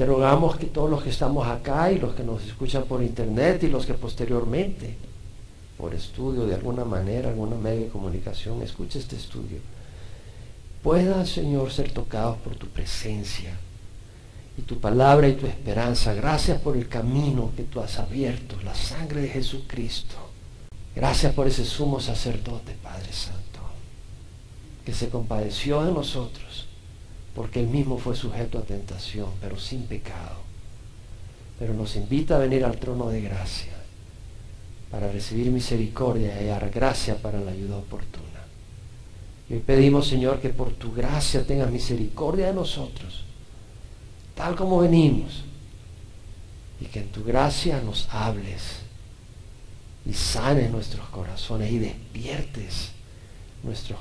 te rogamos que todos los que estamos acá y los que nos escuchan por internet y los que posteriormente, por estudio de alguna manera, alguna medio de comunicación, escuche este estudio, puedan, Señor, ser tocados por tu presencia y tu palabra y tu esperanza. Gracias por el camino que tú has abierto, la sangre de Jesucristo. Gracias por ese sumo sacerdote, Padre Santo, que se compadeció de nosotros, porque él mismo fue sujeto a tentación, pero sin pecado. Pero nos invita a venir al trono de gracia para recibir misericordia y hallar gracia para la ayuda oportuna. Y hoy pedimos, Señor, que por tu gracia tengas misericordia de nosotros, tal como venimos, y que en tu gracia nos hables y sanes nuestros corazones y despiertes nuestros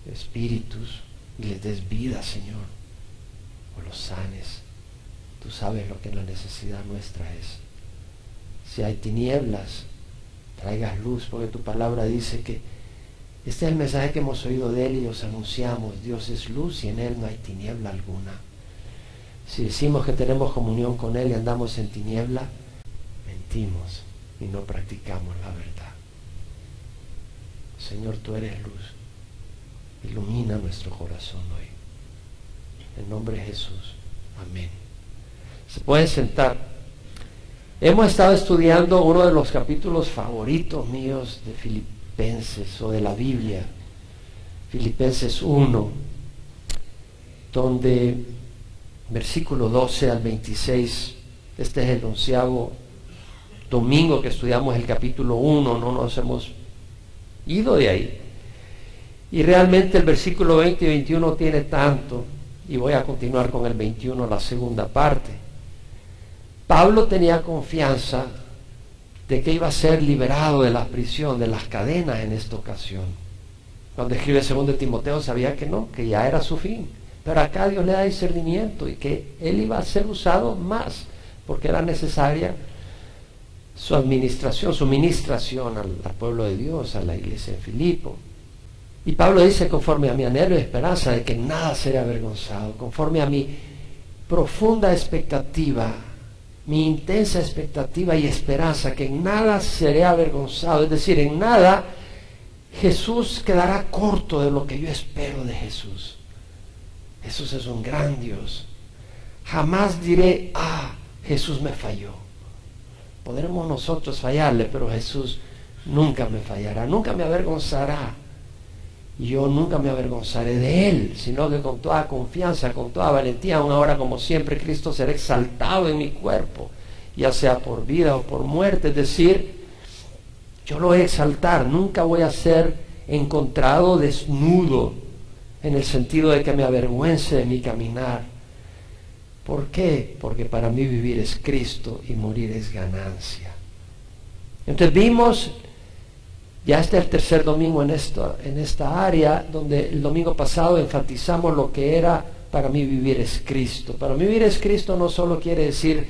espíritus y les des vida, Señor, o los sanes. Tú sabes lo que la necesidad nuestra es. Si hay tinieblas, traigas luz, porque tu palabra dice que este es el mensaje que hemos oído de él y os anunciamos: Dios es luz y en él no hay tiniebla alguna. Si decimos que tenemos comunión con él y andamos en tiniebla, mentimos y no practicamos la verdad. Señor, tú eres luz. Ilumina nuestro corazón hoy. En nombre de Jesús. Amén. Se pueden sentar. Hemos estado estudiando uno de los capítulos favoritos míos de Filipenses o de la Biblia. Filipenses 1, donde versículo 12 al 26, este es el 11º domingo que estudiamos el capítulo 1, no nos hemos ido de ahí. Y realmente el versículo 20 y 21 tiene tanto, y voy a continuar con el 21, la segunda parte. Pablo tenía confianza de que iba a ser liberado de la prisión, de las cadenas en esta ocasión. Cuando escribe 2 Timoteo sabía que no, que ya era su fin. Pero acá Dios le da discernimiento y que él iba a ser usado más, porque era necesaria su administración, su ministración al pueblo de Dios, a la iglesia de Filipo. Y Pablo dice: conforme a mi anhelo y esperanza de que nada seré avergonzado, conforme a mi profunda expectativa, mi intensa expectativa y esperanza, que en nada seré avergonzado, es decir, en nada Jesús quedará corto de lo que yo espero de Jesús. Jesús es un gran Dios. Jamás diré: Jesús me falló. Podremos nosotros fallarle, pero Jesús nunca me fallará, nunca me avergonzará. Yo nunca me avergonzaré de él, sino que con toda confianza, con toda valentía, aún ahora como siempre, Cristo será exaltado en mi cuerpo, ya sea por vida o por muerte. Es decir, yo lo voy a exaltar, nunca voy a ser encontrado desnudo, en el sentido de que me avergüence de mi caminar. ¿Por qué? Porque para mí vivir es Cristo y morir es ganancia. Entonces vimos, ya este es el tercer domingo en esta área, donde el domingo pasado enfatizamos lo que era: para mí vivir es Cristo. Para mí vivir es Cristo no solo quiere decir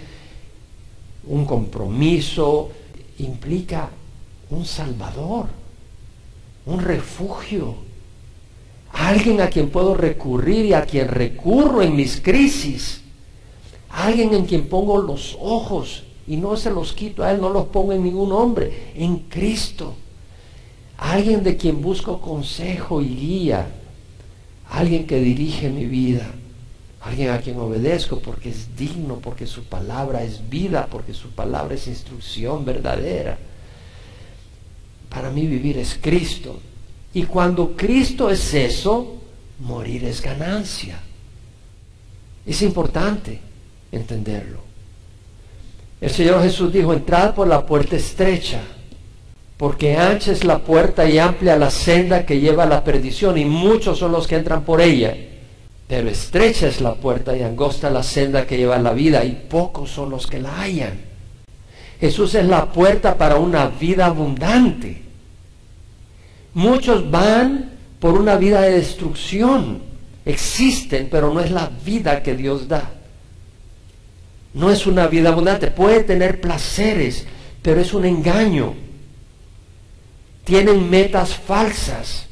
un compromiso, implica un Salvador, un refugio, alguien a quien puedo recurrir y a quien recurro en mis crisis, alguien en quien pongo los ojos y no se los quito a él, no los pongo en ningún hombre, en Cristo. Alguien de quien busco consejo y guía, alguien que dirige mi vida, alguien a quien obedezco porque es digno, porque su palabra es vida, porque su palabra es instrucción verdadera. Para mí vivir es Cristo. Y cuando Cristo es eso, morir es ganancia. Es importante entenderlo. El Señor Jesús dijo: entrad por la puerta estrecha, porque ancha es la puerta y amplia la senda que lleva a la perdición, y muchos son los que entran por ella. Pero estrecha es la puerta y angosta la senda que lleva a la vida, y pocos son los que la hallan. Jesús es la puerta para una vida abundante. Muchos van por una vida de destrucción. Existen, pero no es la vida que Dios da. No es una vida abundante. Puede tener placeres, pero es un engaño. Tienen metas falsas,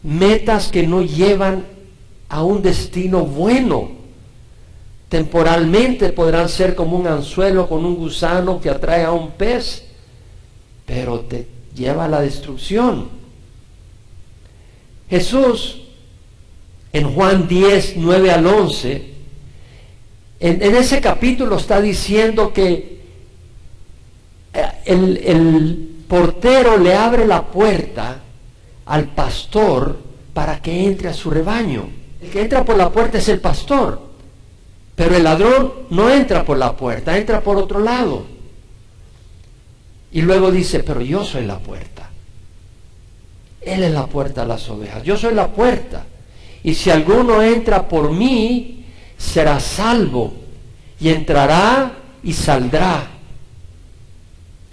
metas que no llevan a un destino bueno, Temporalmente podrán ser como un anzuelo con un gusano que atrae a un pez, pero te lleva a la destrucción. Jesús, en Juan 10, 9 al 11, en ese capítulo está diciendo que el portero le abre la puerta al pastor para que entre a su rebaño. El que entra por la puerta es el pastor, pero el ladrón no entra por la puerta, entra por otro lado. Y luego dice, pero yo soy la puerta. Él es la puerta a las ovejas. Yo soy la puerta. Y si alguno entra por mí, será salvo. Y entrará y saldrá.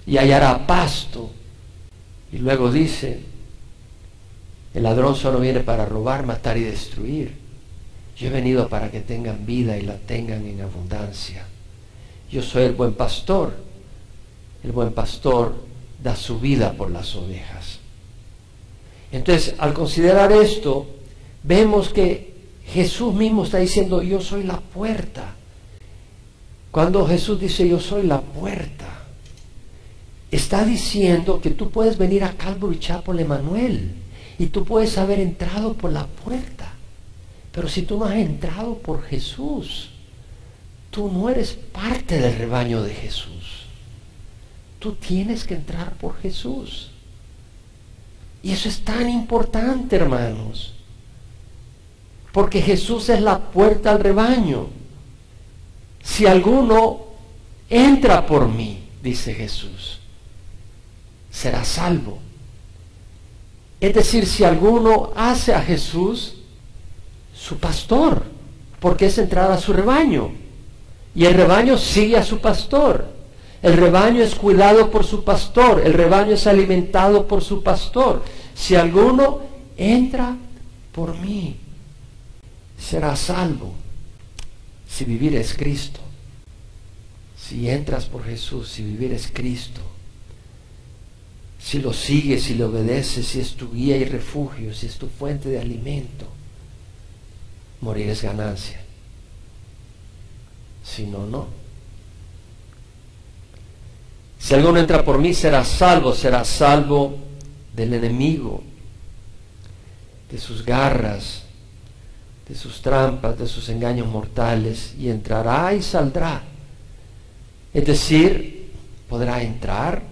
Y hallará pasto. Y luego dice, el ladrón solo viene para robar, matar y destruir. Yo he venido para que tengan vida y la tengan en abundancia. Yo soy el buen pastor. El buen pastor da su vida por las ovejas. Entonces, al considerar esto, vemos que Jesús mismo está diciendo, yo soy la puerta. Cuando Jesús dice, yo soy la puerta, está diciendo que tú puedes venir a Calvary Chapel Emanuel y tú puedes haber entrado por la puerta. Pero si tú no has entrado por Jesús, tú no eres parte del rebaño de Jesús. Tú tienes que entrar por Jesús. Y eso es tan importante, hermanos. Porque Jesús es la puerta al rebaño. Si alguno entra por mí, dice Jesús, será salvo. Es decir, si alguno hace a Jesús su pastor, porque es entrar a su rebaño. Y el rebaño sigue a su pastor. El rebaño es cuidado por su pastor. El rebaño es alimentado por su pastor. Si alguno entra por mí, será salvo. Si vivir es Cristo. Si entras por Jesús, si vivir es Cristo. Si lo sigues, si le obedeces, si es tu guía y refugio, si es tu fuente de alimento, morir es ganancia. Si no, no. Si alguno entra por mí, será salvo del enemigo, de sus garras, de sus trampas, de sus engaños mortales, y entrará y saldrá. Es decir, podrá entrar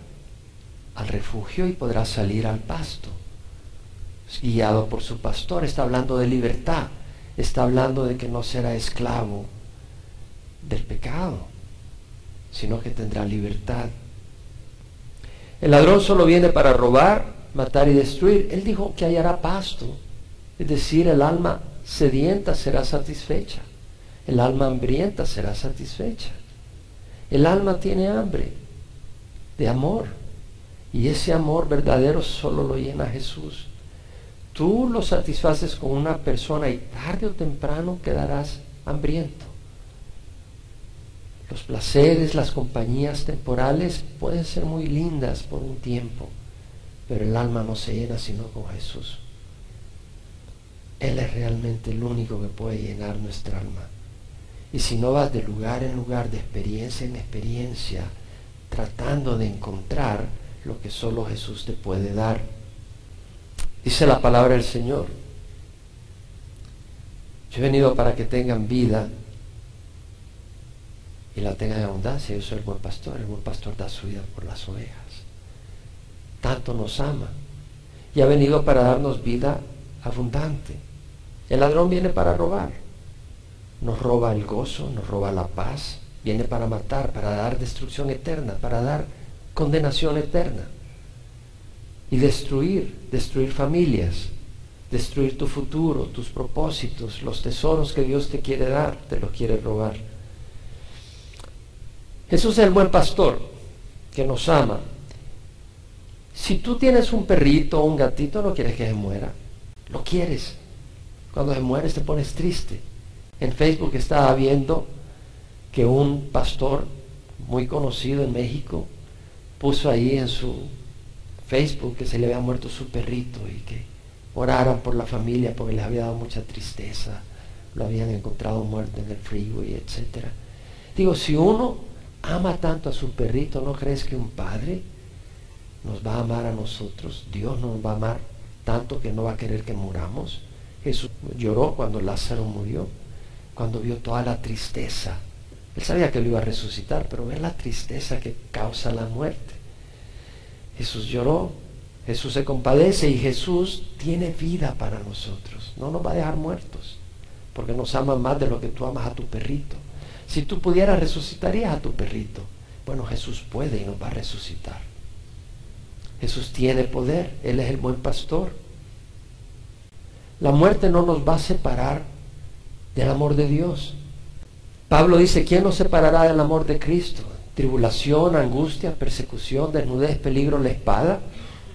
al refugio y podrá salir al pasto, guiado por su pastor. Está hablando de libertad. Está hablando de que no será esclavo del pecado, sino que tendrá libertad. El ladrón solo viene para robar, matar y destruir. Él dijo que hallará pasto, es decir, el alma sedienta será satisfecha, el alma hambrienta será satisfecha. El alma tiene hambre de amor, y ese amor verdadero solo lo llena Jesús. Tú lo satisfaces con una persona y tarde o temprano quedarás hambriento. Los placeres, las compañías temporales pueden ser muy lindas por un tiempo, pero el alma no se llena sino con Jesús. Él es realmente el único que puede llenar nuestra alma. Y si no vas de lugar en lugar, de experiencia en experiencia, tratando de encontrar lo que solo Jesús te puede dar. Dice la palabra del Señor: yo he venido para que tengan vida y la tengan en abundancia. Yo soy el buen pastor da su vida por las ovejas. Tanto nos ama y ha venido para darnos vida abundante. El ladrón viene para robar, nos roba el gozo, nos roba la paz, viene para matar, para dar destrucción eterna, para dar condenación eterna y destruir familias, destruir tu futuro, tus propósitos, los tesoros que Dios te quiere dar, te los quiere robar. Jesús es el buen pastor que nos ama. Si tú tienes un perrito o un gatito, no quieres que se muera, lo quieres. Cuando se muere te pones triste. En Facebook estaba viendo que un pastor muy conocido en México puso ahí en su Facebook que se le había muerto su perrito y que oraran por la familia porque les había dado mucha tristeza lo habían encontrado muerto en el freeway, etc. Digo, si uno ama tanto a su perrito, ¿no crees que un padre nos va a amar a nosotros? Dios nos va a amar tanto que no va a querer que muramos. Jesús lloró cuando Lázaro murió, cuando vio toda la tristeza. Él sabía que lo iba a resucitar, pero ver la tristeza que causa la muerte. Jesús lloró, Jesús se compadece y Jesús tiene vida para nosotros. No nos va a dejar muertos, porque nos ama más de lo que tú amas a tu perrito. Si tú pudieras, resucitarías a tu perrito. Bueno, Jesús puede y nos va a resucitar. Jesús tiene poder, Él es el buen pastor. La muerte no nos va a separar del amor de Dios. Pablo dice, ¿quién nos separará del amor de Cristo? Tribulación, angustia, persecución, desnudez, peligro, la espada.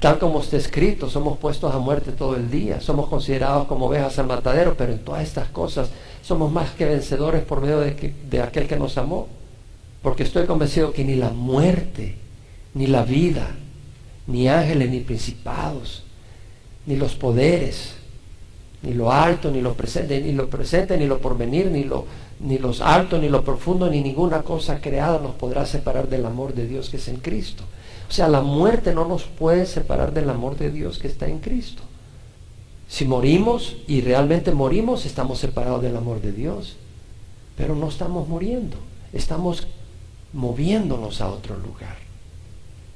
Tal como está escrito, somos puestos a muerte todo el día. Somos considerados como ovejas al matadero, pero en todas estas cosas somos más que vencedores por medio de aquel que nos amó. Porque estoy convencido que ni la muerte, ni la vida, ni ángeles, ni principados, ni los poderes, ni lo alto, ni lo presente, ni lo porvenir, ni los altos, ni lo profundo, ni ninguna cosa creada nos podrá separar del amor de Dios que es en Cristo. O sea, la muerte no nos puede separar del amor de Dios que está en Cristo. Si morimos, y realmente morimos, estamos separados del amor de Dios. Pero no estamos muriendo, estamos moviéndonos a otro lugar.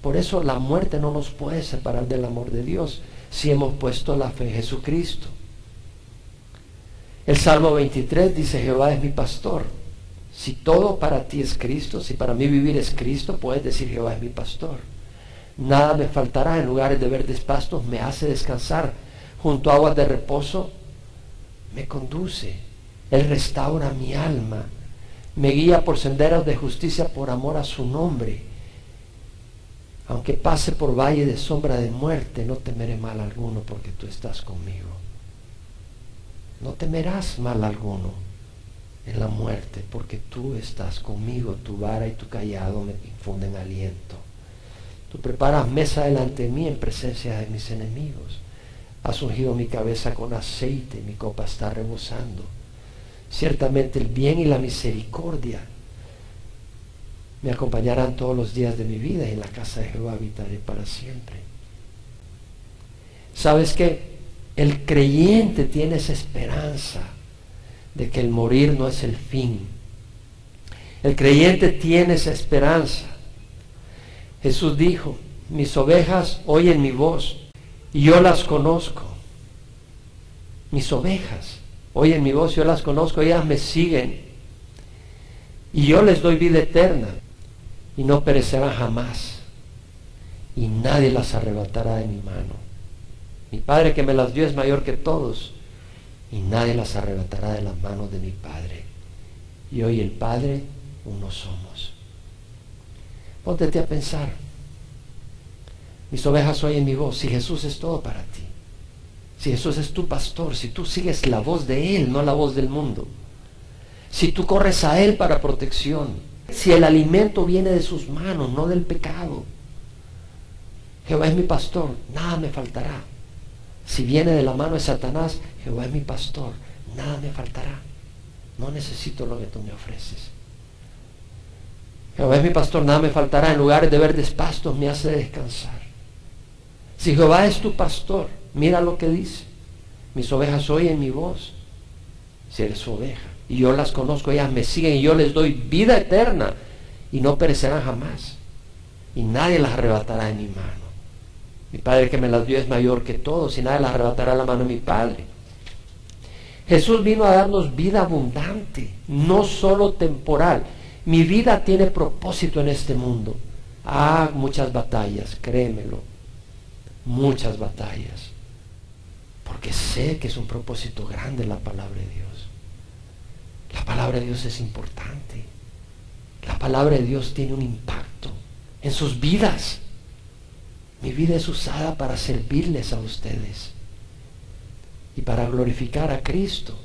Por eso la muerte no nos puede separar del amor de Dios si hemos puesto la fe en Jesucristo. El Salmo 23 dice, Jehová es mi pastor. Si todo para ti es Cristo, si para mí vivir es Cristo, puedes decir, Jehová es mi pastor. Nada me faltará, en lugares de verdes pastos me hace descansar. Junto a aguas de reposo me conduce. Él restaura mi alma. Me guía por senderos de justicia por amor a su nombre. Aunque pase por valle de sombra de muerte, no temeré mal alguno porque tú estás conmigo. No temerás mal alguno en la muerte, porque tú estás conmigo, tu vara y tu callado me infunden aliento. Tú preparas mesa delante de mí en presencia de mis enemigos. Has ungido mi cabeza con aceite, mi copa está rebosando. Ciertamente el bien y la misericordia me acompañarán todos los días de mi vida y en la casa de Jehová habitaré para siempre. ¿Sabes qué? El creyente tiene esa esperanza de que el morir no es el fin. El creyente tiene esa esperanza. Jesús dijo, mis ovejas oyen mi voz y yo las conozco. Mis ovejas oyen mi voz, yo las conozco, ellas me siguen y yo les doy vida eterna y no perecerán jamás y nadie las arrebatará de mi mano. Mi Padre que me las dio es mayor que todos y nadie las arrebatará de las manos de mi Padre. Yo y el Padre uno somos. Póntete a pensar. Mis ovejas oyen mi voz. Si Jesús es todo para ti, si Jesús es tu pastor, si tú sigues la voz de Él, no la voz del mundo, si tú corres a Él para protección, si el alimento viene de sus manos, no del pecado. Jehová es mi pastor, nada me faltará. Si viene de la mano de Satanás, Jehová es mi pastor, nada me faltará. No necesito lo que tú me ofreces. Jehová es mi pastor, nada me faltará. En lugares de verdes pastos me hace descansar. Si Jehová es tu pastor, mira lo que dice. Mis ovejas oyen mi voz. Si eres su oveja, y yo las conozco, ellas me siguen y yo les doy vida eterna y no perecerán jamás. Y nadie las arrebatará de mi mano. Mi Padre que me las dio es mayor que todos y nadie las arrebatará de la mano de mi Padre. Jesús vino a darnos vida abundante, no solo temporal. Mi vida tiene propósito en este mundo. Muchas batallas, créemelo. Muchas batallas. Porque sé que es un propósito grande la palabra de Dios. La palabra de Dios es importante. La palabra de Dios tiene un impacto en sus vidas. Mi vida es usada para servirles a ustedes y para glorificar a Cristo.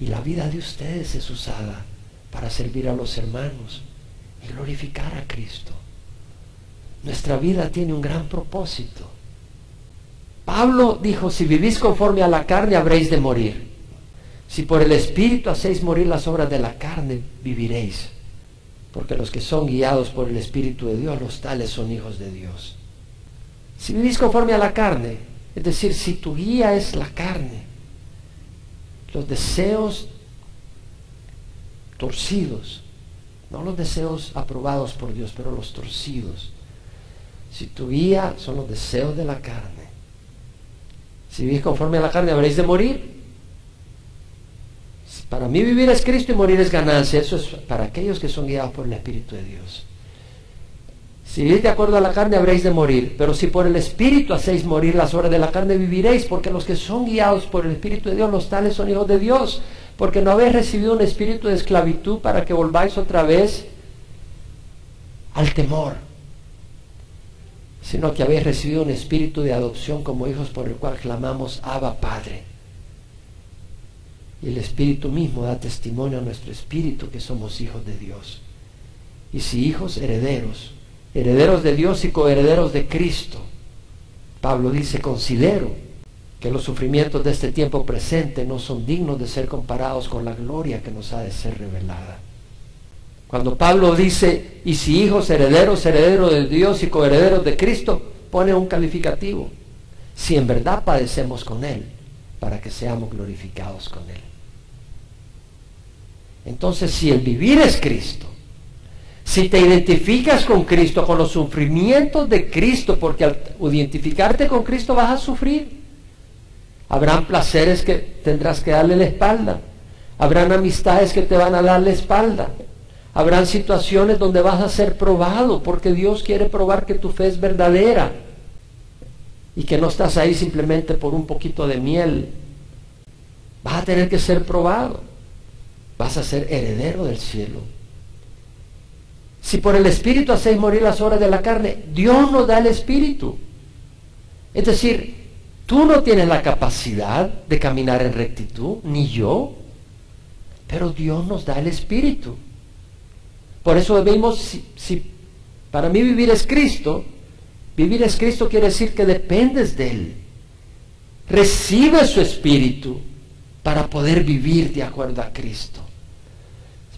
Y la vida de ustedes es usada para servir a los hermanos y glorificar a Cristo. Nuestra vida tiene un gran propósito. Pablo dijo, si vivís conforme a la carne habréis de morir. Si por el Espíritu hacéis morir las obras de la carne, viviréis. Porque los que son guiados por el Espíritu de Dios, los tales son hijos de Dios. Si vivís conforme a la carne, es decir, si tu guía es la carne, los deseos torcidos, no los deseos aprobados por Dios, pero los torcidos. Si tu guía son los deseos de la carne, si vivís conforme a la carne, habréis de morir. Para mí vivir es Cristo y morir es ganancia. Eso es para aquellos que son guiados por el Espíritu de Dios. Si vivís de acuerdo a la carne, habréis de morir. Pero si por el Espíritu hacéis morir las obras de la carne, viviréis. Porque los que son guiados por el Espíritu de Dios, los tales son hijos de Dios. Porque no habéis recibido un espíritu de esclavitud para que volváis otra vez al temor, sino que habéis recibido un espíritu de adopción como hijos, por el cual clamamos Abba, Padre. Y el Espíritu mismo da testimonio a nuestro espíritu que somos hijos de Dios. Y si hijos, herederos, herederos de Dios y coherederos de Cristo. Pablo dice, considero que los sufrimientos de este tiempo presente no son dignos de ser comparados con la gloria que nos ha de ser revelada. Cuando Pablo dice, y si hijos, herederos, herederos de Dios y coherederos de Cristo, pone un calificativo. Si en verdad padecemos con Él, para que seamos glorificados con Él. Entonces, si el vivir es Cristo, si te identificas con Cristo, con los sufrimientos de Cristo, porque al identificarte con Cristo vas a sufrir. Habrán placeres que tendrás que darle la espalda. Habrán amistades que te van a dar la espalda. Habrán situaciones donde vas a ser probado, porque Dios quiere probar que tu fe es verdadera y que no estás ahí simplemente por un poquito de miel. Vas a tener que ser probado. Vas a ser heredero del cielo. Si por el Espíritu hacéis morir las obras de la carne, Dios nos da el Espíritu. Es decir, tú no tienes la capacidad de caminar en rectitud, ni yo, pero Dios nos da el Espíritu. Por eso vemos, si para mí vivir es Cristo quiere decir que dependes de Él. Recibe su Espíritu para poder vivir de acuerdo a Cristo.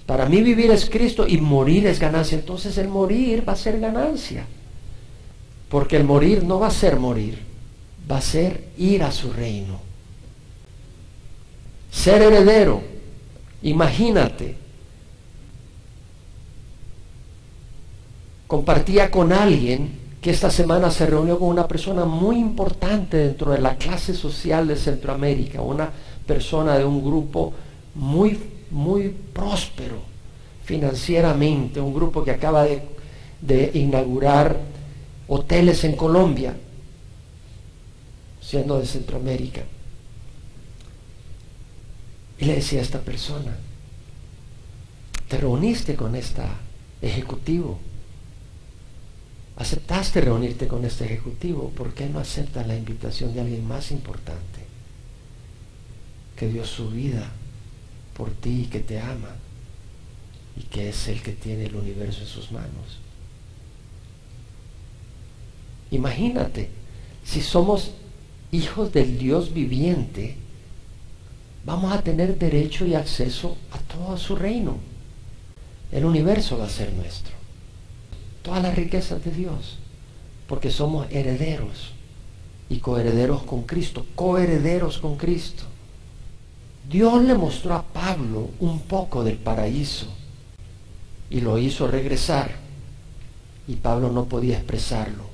Para mí vivir es Cristo y morir es ganancia. Entonces el morir va a ser ganancia. Porque el morir no va a ser morir, va a ser ir a su reino. Ser heredero. Imagínate. Compartía con alguien que esta semana se reunió con una persona muy importante dentro de la clase social de Centroamérica, una persona de un grupo muy próspero financieramente, un grupo que acaba de inaugurar hoteles en Colombia, siendo de Centroamérica. Y le decía a esta persona, te reuniste con este ejecutivo, aceptaste reunirte con este ejecutivo, ¿por qué no aceptas la invitación de alguien más importante que dio su vida por ti y que te ama y que es el que tiene el universo en sus manos? Imagínate, si somos hijos del Dios viviente, vamos a tener derecho y acceso a todo su reino. El universo va a ser nuestro. Todas las riquezas de Dios, porque somos herederos y coherederos con Cristo, coherederos con Cristo. Dios le mostró a Pablo un poco del paraíso y lo hizo regresar, y Pablo no podía expresarlo.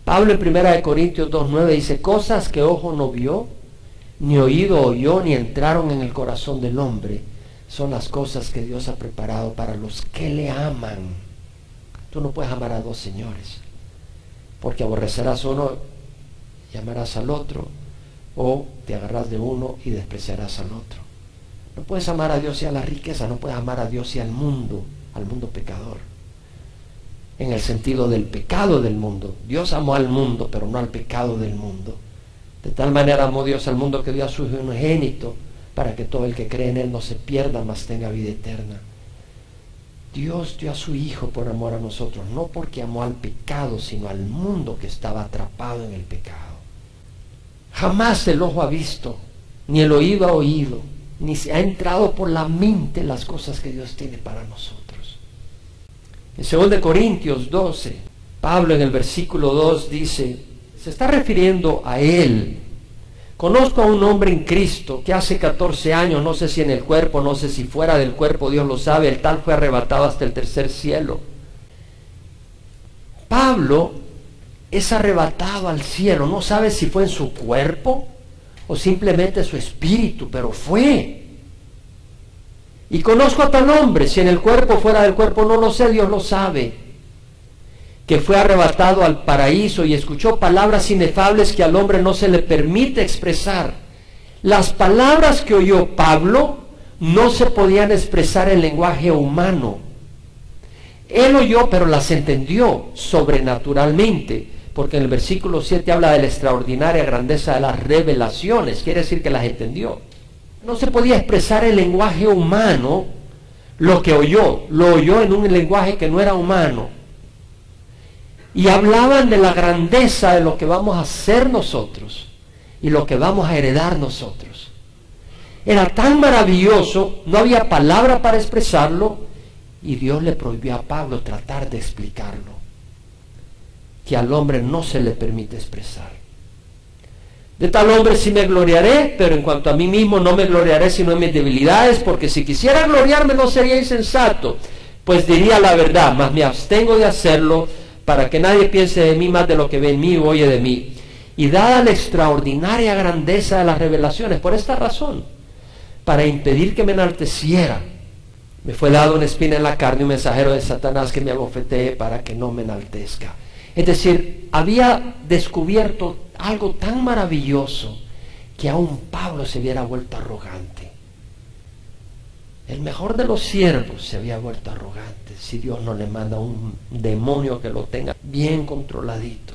Pablo en 1 Corintios 2:9 dice, cosas que ojo no vio, ni oído oyó, ni entraron en el corazón del hombre, son las cosas que Dios ha preparado para los que le aman. Tú no puedes amar a dos señores, porque aborrecerás a uno y amarás al otro, o te agarrás de uno y despreciarás al otro. No puedes amar a Dios y a la riqueza, no puedes amar a Dios y al mundo pecador, en el sentido del pecado del mundo. Dios amó al mundo, pero no al pecado del mundo. De tal manera amó Dios al mundo que dio a su Hijo unigénito, para que todo el que cree en Él no se pierda, mas tenga vida eterna. Dios dio a su Hijo por amor a nosotros, no porque amó al pecado, sino al mundo que estaba atrapado en el pecado. Jamás el ojo ha visto, ni el oído ha oído, ni se ha entrado por la mente las cosas que Dios tiene para nosotros. En 2 Corintios 12, Pablo en el versículo 2 dice, se está refiriendo a él. Conozco a un hombre en Cristo que hace 14 años, no sé si en el cuerpo, no sé si fuera del cuerpo, Dios lo sabe, el tal fue arrebatado hasta el tercer cielo. Pablo es arrebatado al cielo, no sabe si fue en su cuerpo o simplemente su espíritu, pero fue. Y conozco a tal hombre, si en el cuerpo o fuera del cuerpo, no lo sé, Dios lo sabe, que fue arrebatado al paraíso y escuchó palabras inefables que al hombre no se le permite expresar. Las palabras que oyó Pablo no se podían expresar en lenguaje humano. Él oyó, pero las entendió sobrenaturalmente, porque en el versículo 7 habla de la extraordinaria grandeza de las revelaciones, quiere decir que las entendió. No se podía expresar en lenguaje humano lo que oyó, lo oyó en un lenguaje que no era humano. Y hablaban de la grandeza de lo que vamos a hacer nosotros y lo que vamos a heredar nosotros. Era tan maravilloso, no había palabra para expresarlo, y Dios le prohibió a Pablo tratar de explicarlo, que al hombre no se le permite expresar. De tal hombre sí me gloriaré, pero en cuanto a mí mismo no me gloriaré sino en mis debilidades, porque si quisiera gloriarme no sería insensato, pues diría la verdad, mas me abstengo de hacerlo, para que nadie piense de mí más de lo que ve en mí o oye de mí. Y dada la extraordinaria grandeza de las revelaciones, por esta razón, para impedir que me enalteciera, me fue dado una espina en la carne, un mensajero de Satanás que me abofetee para que no me enaltezca. Es decir, había descubierto algo tan maravilloso que aún Pablo se hubiera vuelto arrogante. El mejor de los siervos se había vuelto arrogante si Dios no le manda un demonio que lo tenga bien controladito.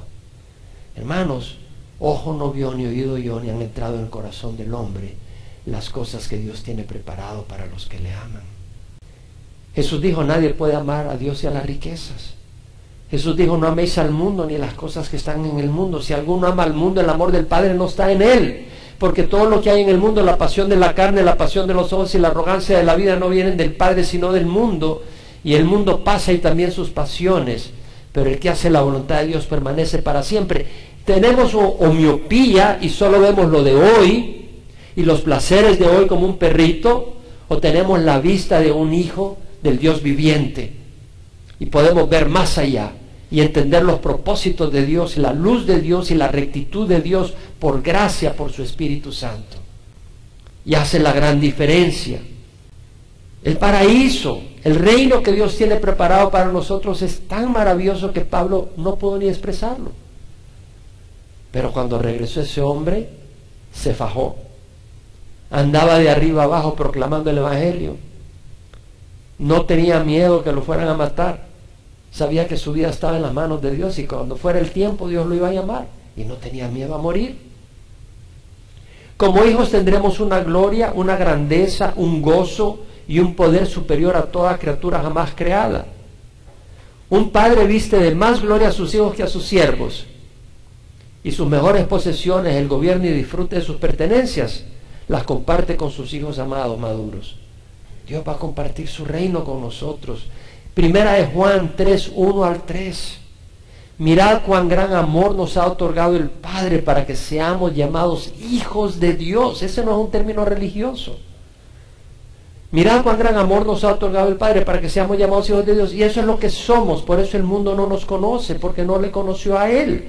Hermanos, ojo no vio, ni oído yo, ni han entrado en el corazón del hombre las cosas que Dios tiene preparado para los que le aman. Jesús dijo, nadie puede amar a Dios y a las riquezas. Jesús dijo, no améis al mundo ni las cosas que están en el mundo. Si alguno ama al mundo, el amor del Padre no está en él. Porque todo lo que hay en el mundo, la pasión de la carne, la pasión de los ojos y la arrogancia de la vida no vienen del Padre, sino del mundo. Y el mundo pasa y también sus pasiones. Pero el que hace la voluntad de Dios permanece para siempre. Tenemos o miopía y solo vemos lo de hoy y los placeres de hoy como un perrito, o tenemos la vista de un hijo del Dios viviente y podemos ver más allá y entender los propósitos de Dios y la luz de Dios y la rectitud de Dios por gracia, por su Espíritu Santo. Y hace la gran diferencia. El paraíso, el reino que Dios tiene preparado para nosotros es tan maravilloso que Pablo no pudo ni expresarlo. Pero cuando regresó ese hombre, se fajó. Andaba de arriba abajo proclamando el Evangelio. No tenía miedo que lo fueran a matar. Sabía que su vida estaba en las manos de Dios y cuando fuera el tiempo Dios lo iba a llamar. Y no tenía miedo a morir. Como hijos tendremos una gloria, una grandeza, un gozo y un poder superior a toda criatura jamás creada. Un padre viste de más gloria a sus hijos que a sus siervos. Y sus mejores posesiones, el gobierno y disfrute de sus pertenencias, las comparte con sus hijos amados maduros. Dios va a compartir su reino con nosotros. Primera de Juan 3, 1 al 3. Mirad cuán gran amor nos ha otorgado el Padre para que seamos llamados hijos de Dios. Ese no es un término religioso. Mirad cuán gran amor nos ha otorgado el Padre para que seamos llamados hijos de Dios. Y eso es lo que somos. Por eso el mundo no nos conoce, porque no le conoció a Él.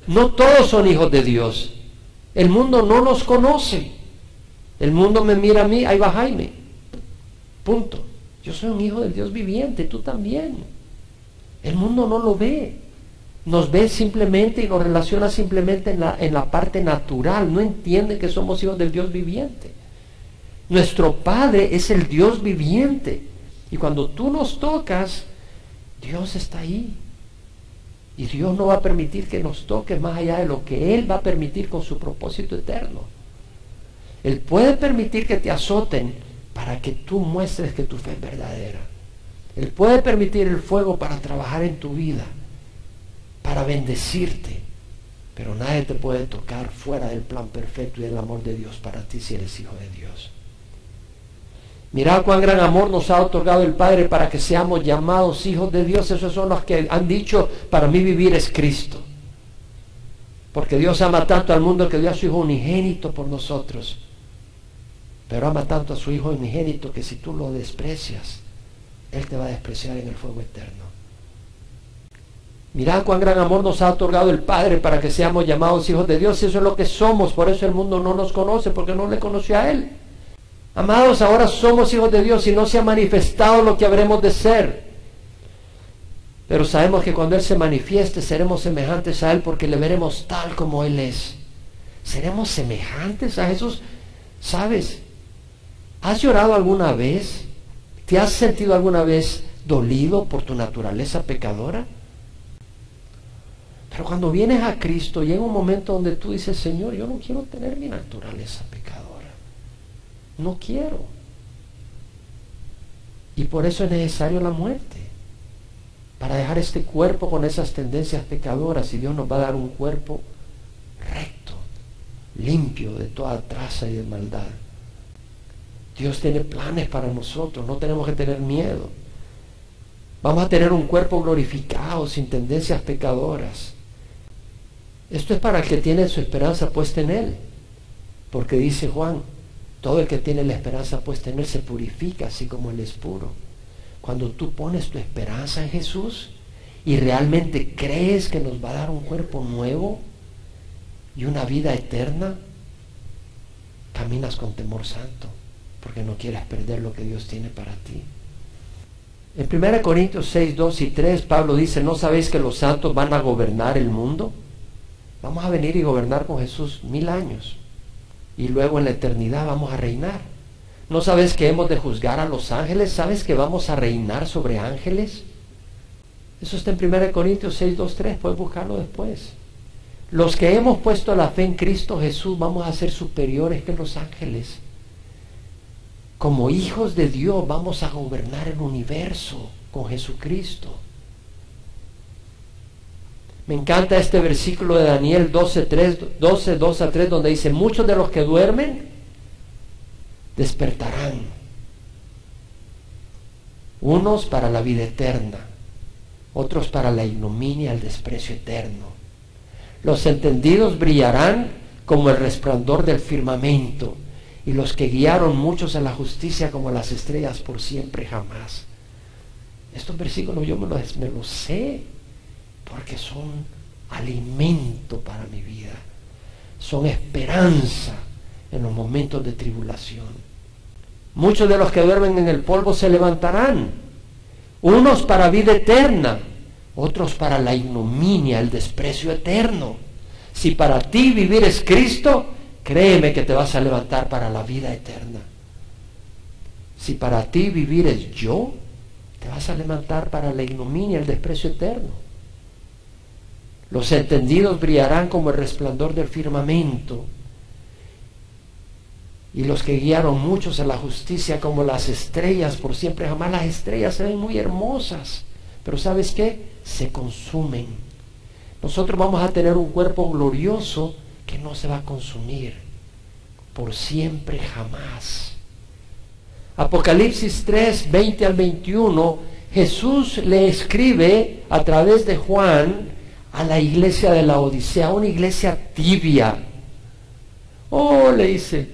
No todos son hijos de Dios. El mundo no nos conoce. El mundo me mira a mí, ahí va Jaime. Punto. Yo soy un hijo del Dios viviente, tú también. El mundo no lo ve. Nos ve simplemente y nos relaciona simplemente en la parte natural. No entiende que somos hijos del Dios viviente. Nuestro Padre es el Dios viviente. Y cuando tú nos tocas, Dios está ahí. Y Dios no va a permitir que nos toque más allá de lo que Él va a permitir con su propósito eterno. Él puede permitir que te azoten para que tú muestres que tu fe es verdadera. Él puede permitir el fuego para trabajar en tu vida, para bendecirte, pero nadie te puede tocar fuera del plan perfecto y del amor de Dios para ti si eres hijo de Dios. Mirad cuán gran amor nos ha otorgado el Padre para que seamos llamados hijos de Dios. Esos son los que han dicho, para mí vivir es Cristo. Porque Dios ama tanto al mundo que dio a su Hijo unigénito por nosotros. Pero ama tanto a su Hijo unigénito que si tú lo desprecias, Él te va a despreciar en el fuego eterno. Mirad cuán gran amor nos ha otorgado el Padre para que seamos llamados hijos de Dios. Eso es lo que somos. Por eso el mundo no nos conoce, porque no le conoció a Él. Amados, ahora somos hijos de Dios y no se ha manifestado lo que habremos de ser. Pero sabemos que cuando Él se manifieste seremos semejantes a Él porque le veremos tal como Él es. ¿Seremos semejantes a Jesús? ¿Sabes? ¿Has llorado alguna vez? ¿Te has sentido alguna vez dolido por tu naturaleza pecadora? Pero cuando vienes a Cristo llega un momento donde tú dices, Señor, yo no quiero tener mi naturaleza pecadora. No quiero. Y por eso es necesario la muerte. Para dejar este cuerpo con esas tendencias pecadoras. Y Dios nos va a dar un cuerpo recto, limpio de toda traza y de maldad. Dios tiene planes para nosotros. No tenemos que tener miedo. Vamos a tener un cuerpo glorificado, sin tendencias pecadoras. Esto es para el que tiene su esperanza puesta en Él. Porque dice Juan, todo el que tiene la esperanza puesta en Él se purifica, así como Él es puro. Cuando tú pones tu esperanza en Jesús y realmente crees que nos va a dar un cuerpo nuevo y una vida eterna, caminas con temor santo, porque no quieres perder lo que Dios tiene para ti. En 1 Corintios 6, 2 y 3, Pablo dice, ¿no sabéis que los santos van a gobernar el mundo? Vamos a venir y gobernar con Jesús 1000 años. Y luego en la eternidad vamos a reinar. ¿No sabes que hemos de juzgar a los ángeles? ¿Sabes que vamos a reinar sobre ángeles? Eso está en 1 Corintios 6, 2, 3. Puedes buscarlo después. Los que hemos puesto la fe en Cristo Jesús vamos a ser superiores que los ángeles. Como hijos de Dios vamos a gobernar el universo con Jesucristo. Me encanta este versículo de Daniel 12, 2 a 3, donde dice, muchos de los que duermen despertarán, unos para la vida eterna, otros para la ignominia, el desprecio eterno. Los entendidos brillarán como el resplandor del firmamento, y los que guiaron muchos a la justicia como las estrellas por siempre jamás. Estos versículos yo me los sé, porque son alimento para mi vida, son esperanza en los momentos de tribulación. Muchos de los que duermen en el polvo se levantarán, unos para vida eterna, otros para la ignominia, el desprecio eterno. Si para ti vivir es Cristo, créeme que te vas a levantar para la vida eterna. Si para ti vivir es yo, te vas a levantar para la ignominia, el desprecio eterno. Los entendidos brillarán como el resplandor del firmamento, y los que guiaron muchos a la justicia como las estrellas por siempre jamás. Las estrellas se ven muy hermosas, pero ¿sabes qué? Se consumen. Nosotros vamos a tener un cuerpo glorioso que no se va a consumir por siempre jamás. Apocalipsis 3, 20 al 21, Jesús le escribe a través de Juan a la iglesia de la Odisea, una iglesia tibia. Oh, le dice,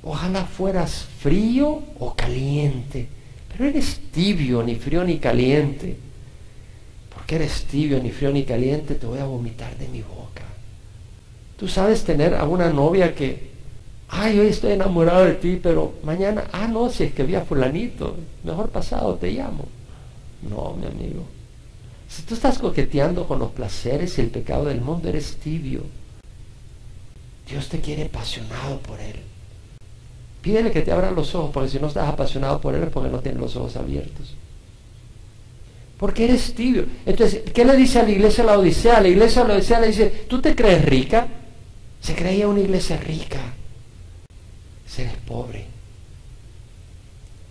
ojalá fueras frío o caliente, pero eres tibio, ni frío ni caliente. Porque eres tibio, ni frío ni caliente, te voy a vomitar de mi boca. Tú sabes tener a una novia que, ay, hoy estoy enamorado de ti, pero mañana, no, si es que vi a fulanito, mejor pasado te llamo. No, mi amigo. Si tú estás coqueteando con los placeres y el pecado del mundo, eres tibio. Dios te quiere apasionado por Él. Pídele que te abra los ojos, porque si no estás apasionado por Él es porque no tienes los ojos abiertos. Porque eres tibio. Entonces, ¿qué le dice a la iglesia de la Odisea? La iglesia de la Odisea le dice, ¿tú te crees rica? Se creía una iglesia rica. Si eres pobre,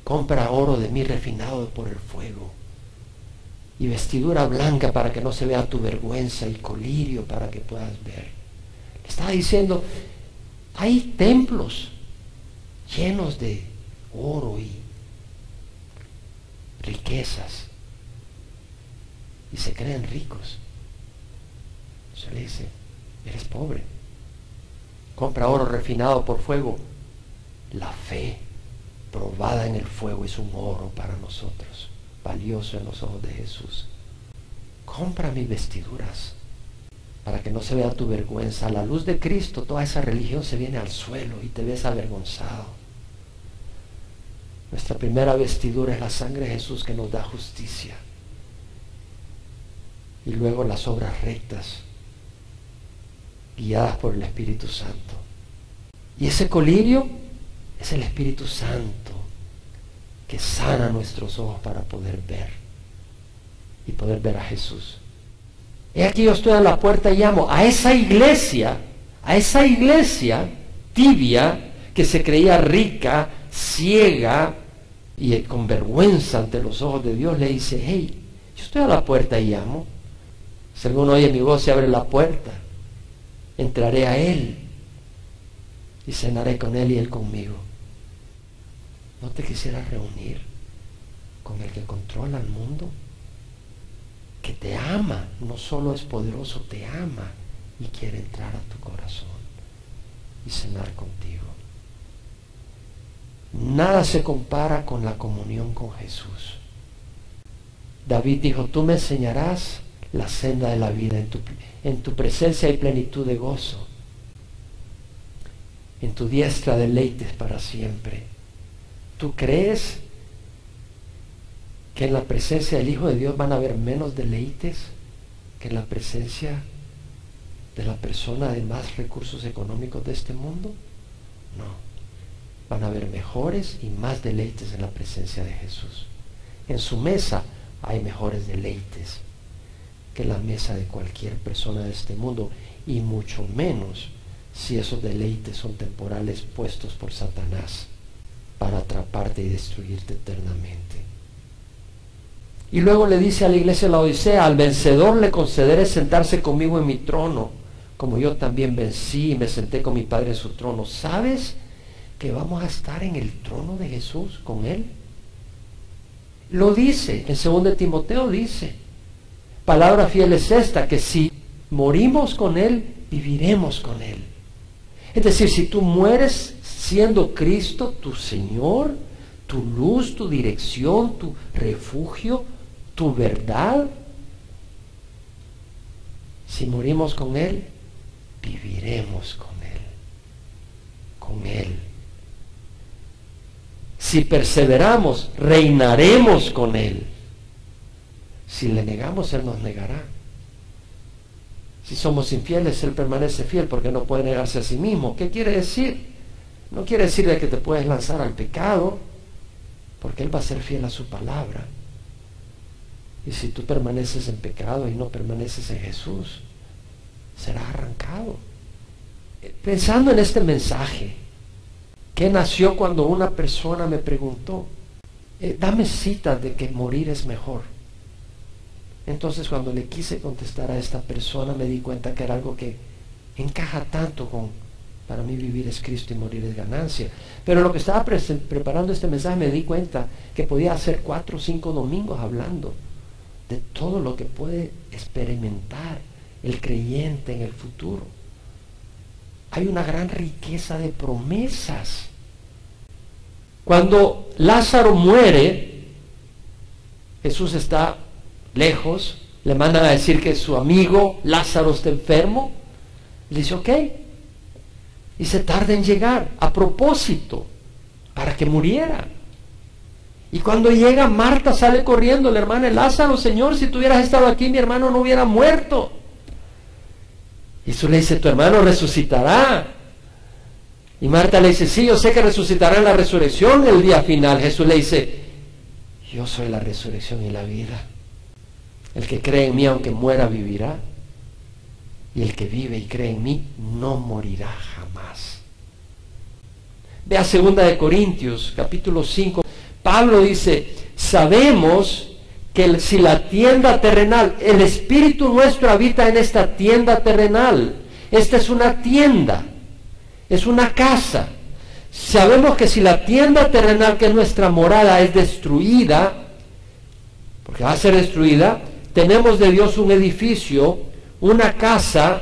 compra oro de mí refinado por el fuego, y vestidura blanca para que no se vea tu vergüenza, y colirio para que puedas ver. Le estaba diciendo, hay templos llenos de oro y riquezas, y se creen ricos. Se le dice, eres pobre. Compra oro refinado por fuego. La fe probada en el fuego es un oro para nosotros, valioso en los ojos de Jesús. Compra mis vestiduras para que no se vea tu vergüenza. A la luz de Cristo, toda esa religión se viene al suelo y te ves avergonzado. Nuestra primera vestidura es la sangre de Jesús, que nos da justicia. Y luego las obras rectas, guiadas por el Espíritu Santo. Y ese colirio es el Espíritu Santo, que sana nuestros ojos para poder ver y poder ver a Jesús. He aquí, yo estoy a la puerta y llamo a esa iglesia tibia, que se creía rica, ciega y con vergüenza ante los ojos de Dios. Le dice, hey, yo estoy a la puerta y llamo. Si alguno oye mi voz y abre la puerta, entraré a él y cenaré con él y él conmigo. ¿No te quisieras reunir con el que controla el mundo? Que te ama, no solo es poderoso, te ama y quiere entrar a tu corazón y cenar contigo. Nada se compara con la comunión con Jesús. David dijo, tú me enseñarás la senda de la vida, en tu presencia hay plenitud de gozo, en tu diestra deleites para siempre. ¿Tú crees que en la presencia del Hijo de Dios van a haber menos deleites que en la presencia de la persona de más recursos económicos de este mundo? No. Van a haber mejores y más deleites en la presencia de Jesús. En su mesa hay mejores deleites que en la mesa de cualquier persona de este mundo, y mucho menos si esos deleites son temporales, puestos por Satanás para atraparte y destruirte eternamente. Y luego le dice a la iglesia de la Odisea, al vencedor le concederé sentarse conmigo en mi trono, como yo también vencí y me senté con mi Padre en su trono. ¿Sabes que vamos a estar en el trono de Jesús con Él? Lo dice, en 2 Timoteo dice, palabra fiel es esta, que si morimos con Él, viviremos con Él. Es decir, si tú mueres siendo Cristo tu Señor, tu luz, tu dirección, tu refugio, tu verdad, si morimos con Él, viviremos con Él. Con Él. Si perseveramos, reinaremos con Él. Si le negamos, Él nos negará. Si somos infieles, Él permanece fiel, porque no puede negarse a sí mismo. ¿Qué quiere decir? No quiere decir de que te puedes lanzar al pecado, porque Él va a ser fiel a su palabra. Y si tú permaneces en pecado y no permaneces en Jesús, serás arrancado. Pensando en este mensaje, que nació cuando una persona me preguntó, dame citas de que morir es mejor. Entonces, cuando le quise contestar a esta persona, me di cuenta que era algo que encaja tanto con, para mí vivir es Cristo y morir es ganancia. Pero lo que estaba preparando este mensaje, me di cuenta que podía hacer 4 o 5 domingos hablando de todo lo que puede experimentar el creyente en el futuro. Hay una gran riqueza de promesas. Cuando Lázaro muere, Jesús está lejos, le mandan a decir que su amigo Lázaro está enfermo. Le dice, ok, y se tarda en llegar a propósito para que muriera. Y cuando llega, Marta sale corriendo, la hermana de Lázaro, Señor, si tú hubieras estado aquí, mi hermano no hubiera muerto. Y Jesús le dice, tu hermano resucitará. Y Marta le dice, sí, yo sé que resucitará en la resurrección el día final. Jesús le dice, yo soy la resurrección y la vida. El que cree en mí, aunque muera, vivirá. Y el que vive y cree en mí, no morirá jamás. Vea 2 Corintios, capítulo 5. Pablo dice, sabemos que si la tienda terrenal, el espíritu nuestro habita en esta tienda terrenal. Esta es una tienda, es una casa. Sabemos que si la tienda terrenal, que es nuestra morada, es destruida, porque va a ser destruida, tenemos de Dios un edificio, una casa,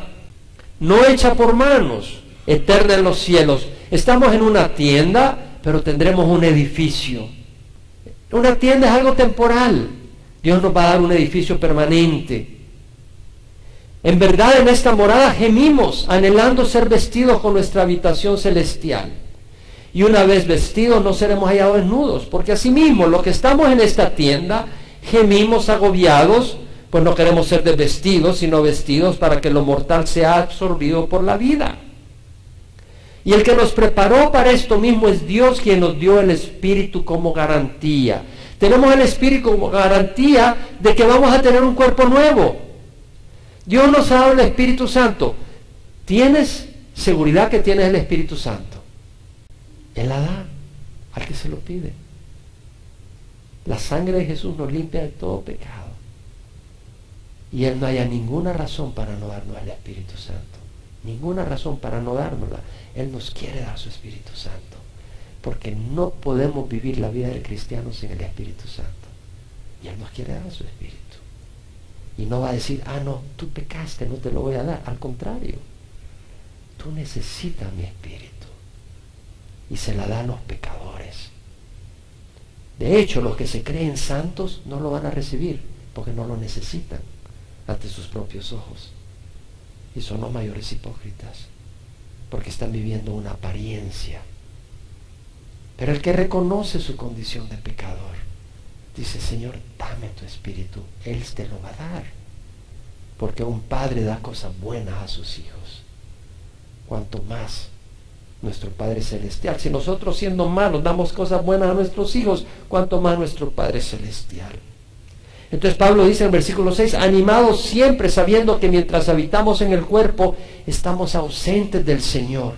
no hecha por manos, eterna en los cielos. Estamos en una tienda, pero tendremos un edificio. Una tienda es algo temporal. Dios nos va a dar un edificio permanente. En verdad, en esta morada gemimos, anhelando ser vestidos con nuestra habitación celestial. Y una vez vestidos, no seremos hallados desnudos, porque asimismo, los que estamos en esta tienda, gemimos agobiados, pues no queremos ser desvestidos, sino vestidos para que lo mortal sea absorbido por la vida. Y el que nos preparó para esto mismo es Dios, quien nos dio el Espíritu como garantía. Tenemos el Espíritu como garantía de que vamos a tener un cuerpo nuevo. Dios nos ha dado el Espíritu Santo. ¿Tienes seguridad que tienes el Espíritu Santo? Él la da al que se lo pide. La sangre de Jesús nos limpia de todo pecado. Y Él no haya ninguna razón para no darnos el Espíritu Santo. Ninguna razón para no dárnosla. Él nos quiere dar su Espíritu Santo. Porque no podemos vivir la vida del cristiano sin el Espíritu Santo. Y Él nos quiere dar su Espíritu. Y no va a decir, no, tú pecaste, no te lo voy a dar. Al contrario, tú necesitas mi Espíritu. Y se la dan los pecadores. De hecho, los que se creen santos no lo van a recibir, porque no lo necesitan ante sus propios ojos. Y son los mayores hipócritas, porque están viviendo una apariencia. Pero el que reconoce su condición de pecador, dice, Señor, dame tu Espíritu. Él te lo va a dar. Porque un padre da cosas buenas a sus hijos. Cuanto más nuestro Padre Celestial. Si nosotros, siendo malos, damos cosas buenas a nuestros hijos, cuanto más nuestro Padre Celestial. Entonces Pablo dice en el versículo 6, animados siempre, sabiendo que mientras habitamos en el cuerpo, estamos ausentes del Señor.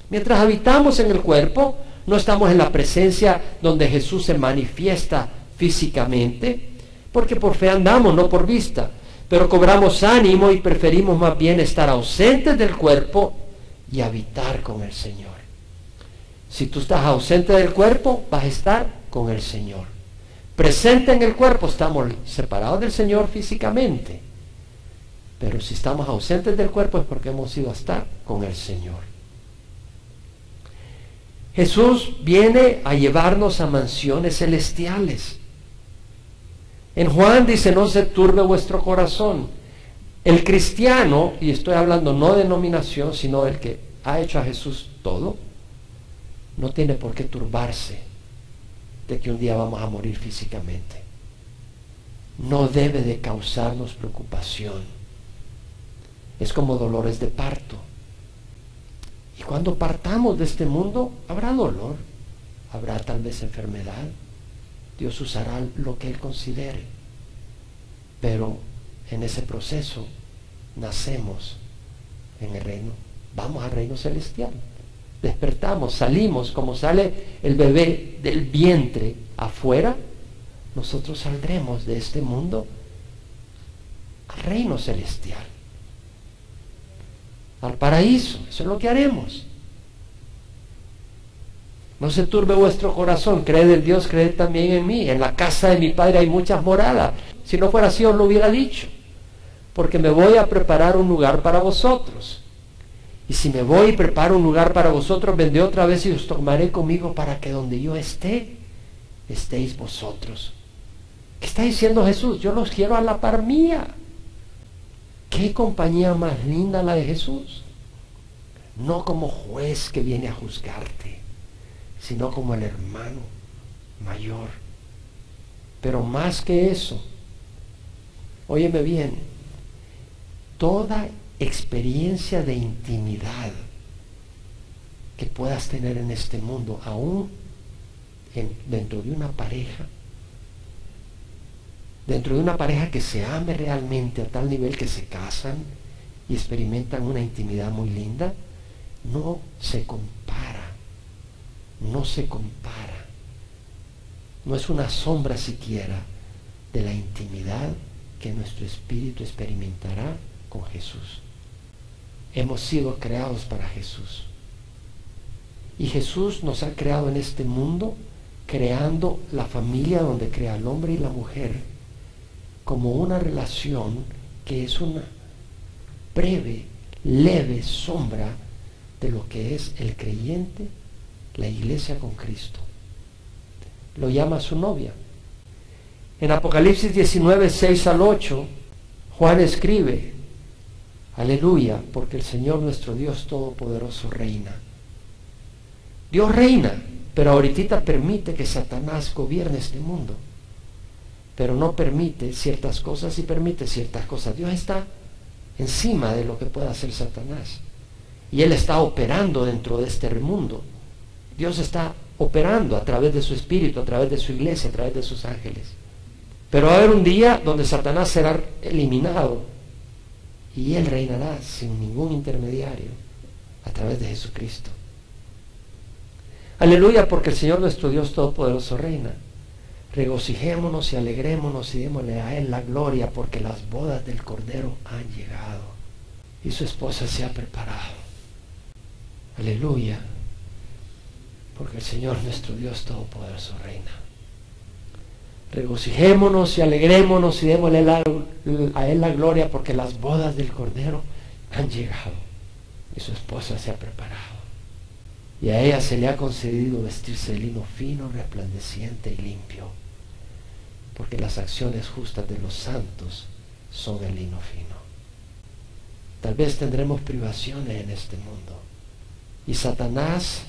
Mientras habitamos en el cuerpo, no estamos en la presencia donde Jesús se manifiesta físicamente, porque por fe andamos, no por vista. Pero cobramos ánimo y preferimos más bien estar ausentes del cuerpo y habitar con el Señor. Si tú estás ausente del cuerpo, vas a estar con el Señor. Presente en el cuerpo, estamos separados del Señor físicamente. Pero si estamos ausentes del cuerpo es porque hemos ido a estar con el Señor. Jesús viene a llevarnos a mansiones celestiales. En Juan dice, no se turbe vuestro corazón. El cristiano, y estoy hablando no de denominación, sino del que ha hecho a Jesús todo, no tiene por qué turbarse de que un día vamos a morir físicamente. No debe de causarnos preocupación. Es como dolores de parto. Y cuando partamos de este mundo, habrá dolor, habrá tal vez enfermedad. Dios usará lo que Él considere. Pero en ese proceso nacemos en el reino, vamos al reino celestial, despertamos, salimos, como sale el bebé del vientre afuera, nosotros saldremos de este mundo al reino celestial, al paraíso. Eso es lo que haremos. No se turbe vuestro corazón, creed en Dios, creed también en mí. En la casa de mi Padre hay muchas moradas. Si no fuera así, os lo hubiera dicho. Porque me voy a preparar un lugar para vosotros. Y si me voy y preparo un lugar para vosotros, vendré otra vez y os tomaré conmigo para que donde yo esté, estéis vosotros. ¿Qué está diciendo Jesús? Yo los quiero a la par mía. ¿Qué compañía más linda la de Jesús? No como juez que viene a juzgarte, sino como el hermano mayor. Pero más que eso, óyeme bien, toda experiencia de intimidad que puedas tener en este mundo, aún dentro de una pareja, dentro de una pareja que se ame realmente a tal nivel que se casan y experimentan una intimidad muy linda, no se compara, no se compara, no es una sombra siquiera de la intimidad que nuestro espíritu experimentará con Jesús. Hemos sido creados para Jesús. Y Jesús nos ha creado en este mundo, creando la familia donde crea al hombre y la mujer, como una relación que es una breve, leve sombra de lo que es el creyente, la iglesia con Cristo. Lo llama su novia. En Apocalipsis 19, 6 al 8, Juan escribe: aleluya, porque el Señor nuestro Dios Todopoderoso reina. Dios reina, pero ahorita permite que Satanás gobierne este mundo. Pero no permite ciertas cosas y permite ciertas cosas. Dios está encima de lo que pueda hacer Satanás. Y Él está operando dentro de este mundo. Dios está operando a través de su Espíritu, a través de su iglesia, a través de sus ángeles. Pero va a haber un día donde Satanás será eliminado y Él reinará sin ningún intermediario a través de Jesucristo. Aleluya, porque el Señor nuestro Dios Todopoderoso reina. Regocijémonos y alegrémonos y démosle a Él la gloria, porque las bodas del Cordero han llegado y su esposa se ha preparado. Aleluya, porque el Señor nuestro Dios Todopoderoso reina. Regocijémonos y alegrémonos y démosle a Él la gloria, porque las bodas del Cordero han llegado y su esposa se ha preparado. Y a ella se le ha concedido vestirse de lino fino, resplandeciente y limpio, porque las acciones justas de los santos son el lino fino. Tal vez tendremos privaciones en este mundo, y Satanás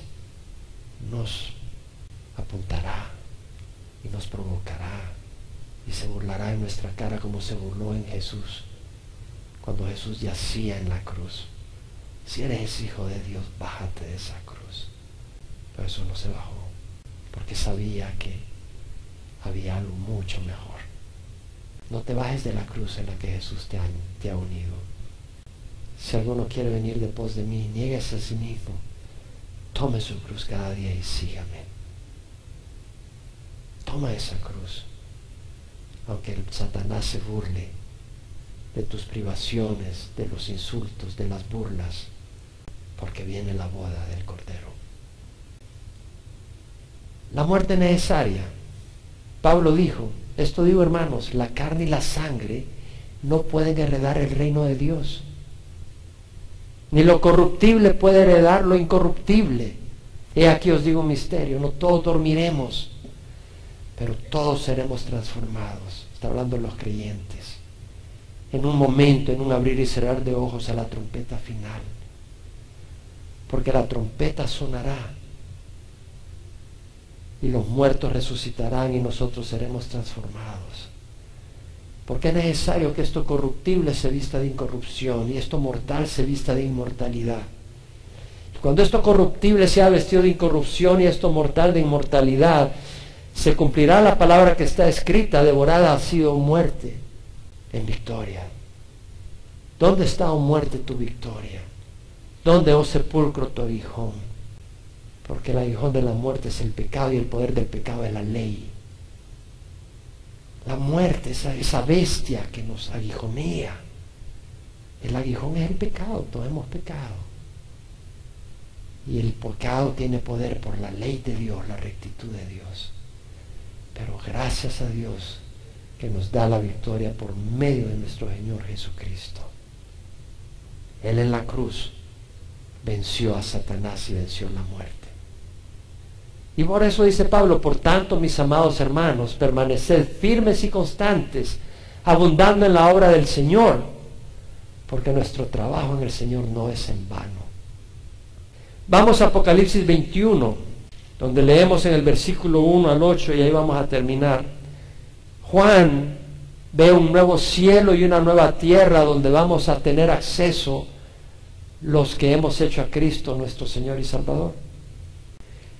nos apuntará y nos provocará y se burlará en nuestra cara, como se burló en Jesús cuando Jesús yacía en la cruz. Si eres hijo de Dios, bájate de esa cruz. Pero eso no se bajó, porque sabía que había algo mucho mejor. No te bajes de la cruz en la que Jesús te ha unido. Si alguno quiere venir de pos de mí, niéguese a sí mismo, tome su cruz cada día y sígame. Toma esa cruz, aunque el Satanás se burle de tus privaciones, de los insultos, de las burlas, porque viene la boda del Cordero. La muerte necesaria. Pablo dijo, esto digo, hermanos, la carne y la sangre no pueden heredar el reino de Dios, ni lo corruptible puede heredar lo incorruptible. He aquí os digo un misterio: no todos dormiremos, pero todos seremos transformados. Está hablando de los creyentes. En un momento, en un abrir y cerrar de ojos, a la trompeta final. Porque la trompeta sonará y los muertos resucitarán y nosotros seremos transformados. Porque es necesario que esto corruptible se vista de incorrupción y esto mortal se vista de inmortalidad. Cuando esto corruptible sea vestido de incorrupción y esto mortal de inmortalidad, se cumplirá la palabra que está escrita: devorada ha sido muerte en victoria. ¿Dónde está, oh muerte, tu victoria? ¿Dónde, oh sepulcro, tu aguijón? Porque el aguijón de la muerte es el pecado y el poder del pecado es la ley. La muerte, esa bestia que nos aguijonea, el aguijón es el pecado. Todos hemos pecado. Y el pecado tiene poder por la ley de Dios, la rectitud de Dios. Pero gracias a Dios que nos da la victoria por medio de nuestro Señor Jesucristo. Él en la cruz venció a Satanás y venció la muerte. Y por eso dice Pablo: por tanto, mis amados hermanos, permaneced firmes y constantes, abundando en la obra del Señor, porque nuestro trabajo en el Señor no es en vano. Vamos a Apocalipsis 21, donde leemos en el versículo 1 al 8, y ahí vamos a terminar. Juan ve un nuevo cielo y una nueva tierra donde vamos a tener acceso los que hemos hecho a Cristo nuestro Señor y Salvador.